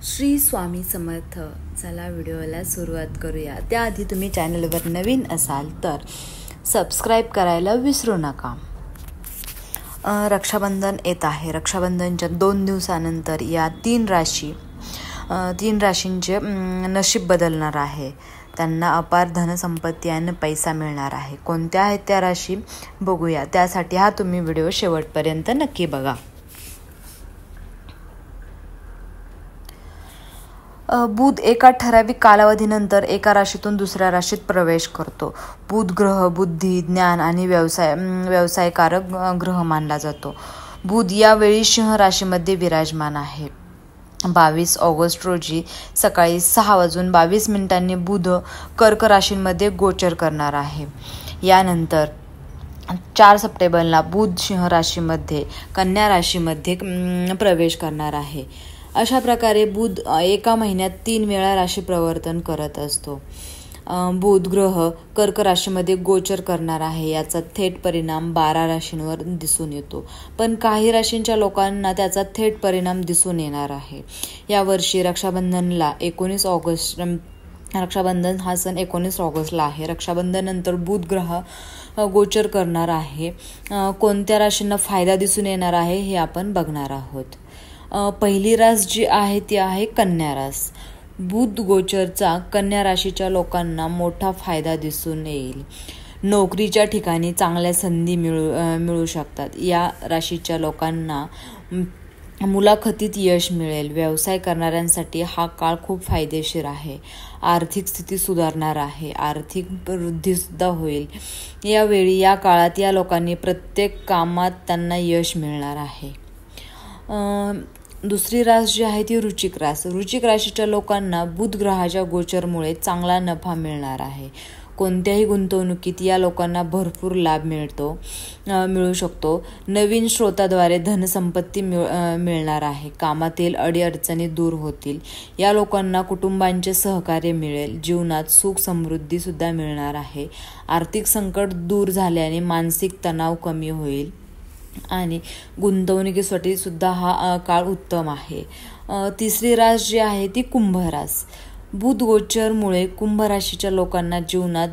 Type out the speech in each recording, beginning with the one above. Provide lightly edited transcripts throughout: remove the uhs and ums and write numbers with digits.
श्री स्वामी समर्थ. चला व्हिडिओला सुरुवात करूया. त्याआधी तुम्ही चॅनलवर नवीन असाल तर सबस्क्राईब करायला विसरू नका. रक्षाबंधन येत आहे. रक्षाबंधनच्या 2 दिवसानंतर या 3 राशींचे नशीब बदलणार आहे. त्यांना अपार धनसंपत्ती आणि पैसा मिळणार आहे. कोणत्या आहेत त्या राशी बघूया. त्यासाठी हा तुम्ही व्हिडिओ शेवटपर्यंत नक्की बघा. बुध एका ठराविक कालावधीनंतर एका राशीतून दुसऱ्या राशीत प्रवेश करतो. बुध ग्रह बुद्धी, ज्ञान आणि व्यवसायकारक ग्रह मानला जातो. बुध यावेळी सिंह राशीमध्ये विराजमान आहे. 22 ऑगस्ट रोजी सकाळी 6:22 बुध कर्क राशीमध्ये गोचर करणार आहे. यानंतर 4 सप्टेंबरला बुध सिंह राशीमध्ये कन्या राशीमध्ये प्रवेश करणार आहे. अशा प्रकारे बुध एका महिन्यात 3 वेळा राशी परिवर्तन करत असतो. बुध ग्रह कर्क राशीमध्ये गोचर करणार आहे. याचा थेट परिणाम 12 राशींवर दिसून येतो, पण काही राशींच्या लोकांना त्याचा थेट परिणाम दिसून येणार आहे. यावर्षी रक्षाबंधन हा सण 19 ऑगस्टला आहे. रक्षाबंधननंतर बुध ग्रह गोचर करणार आहे. कोणत्या राशींना फायदा दिसून येणार आहे हे आपण बघणार आहोत. पहिली रास जी आहे ती आहे कन्या रास. बुध गोचरचा कन्या राशीच्या लोकांना मोठा फायदा दिसून येईल. नोकरीच्या ठिकाणी चांगल्या संधी मिळू शकतात. या राशीच्या लोकांना मुलाखतीत यश मिळेल. व्यवसाय करणाऱ्यांसाठी हा काळ खूप फायदेशीर आहे. आर्थिक स्थिती सुधारणार आहे. आर्थिक वृद्धीसुद्धा होईल. यावेळी या काळात या लोकांनी प्रत्येक कामात त्यांना यश मिळणार आहे. दुसरी रास जी आहे ती वृश्चिक रास. वृश्चिक राशीच्या लोकांना बुध ग्रहाच्या गोचरमुळे चांगला नफा मिळणार आहे. कोणत्याही गुंतवणुकीत या लोकांना भरपूर लाभ मिळू शकतो. नवीन स्रोताद्वारे धनसंपत्ती मिळणार आहे. कामातील अडीअडचणी दूर होतील. या लोकांना कुटुंबांचे सहकार्य मिळेल. जीवनात सुख समृद्धी सुद्धा मिळणार आहे. आर्थिक संकट दूर झाल्याने मानसिक तणाव कमी होईल आणि गुंतवणुकीसाठी सुद्धा हा काळ उत्तम आहे. तिसरी रास जी आहे ती कुंभ रास. बुध गोचरमुळे कुंभ राशीच्या लोकांना जीवनात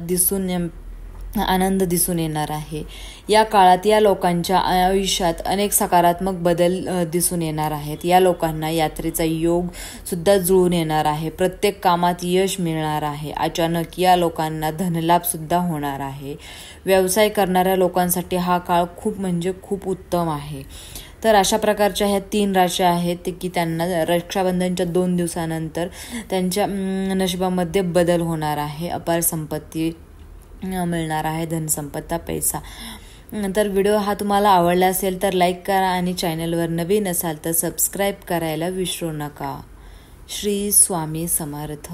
आनंद दिसून येणार आहे. या काळात या लोकांच्या आयुष्यात अनेक सकारात्मक बदल दिसून येणार आहेत. या लोकांना यात्रेचा योग सुद्धा जुळून येणार आहे. प्रत्येक कामात यश मिळणार आहे. अचानक या लोकांना धनलाभ सुद्धा होणार आहे. व्यवसाय करणाऱ्या लोकांसाठी हा काळ खूप उत्तम आहे. तर अशा प्रकारच्या ह्या 3 राशा आहेत की त्यांना रक्षाबंधनच्या 2 दिवसानंतर त्यांच्या नशिबामध्ये बदल होणार आहे. अपार संपत्ती मिळणार आहे. धनसंपत्ती, पैसा. तर व्हिडिओ हा तुम्हाला आवडला असेल तर लाईक करा आणि चॅनलवर नवीन असाल तर सबस्क्राईब करायला विसरू नका. श्री स्वामी समर्थ.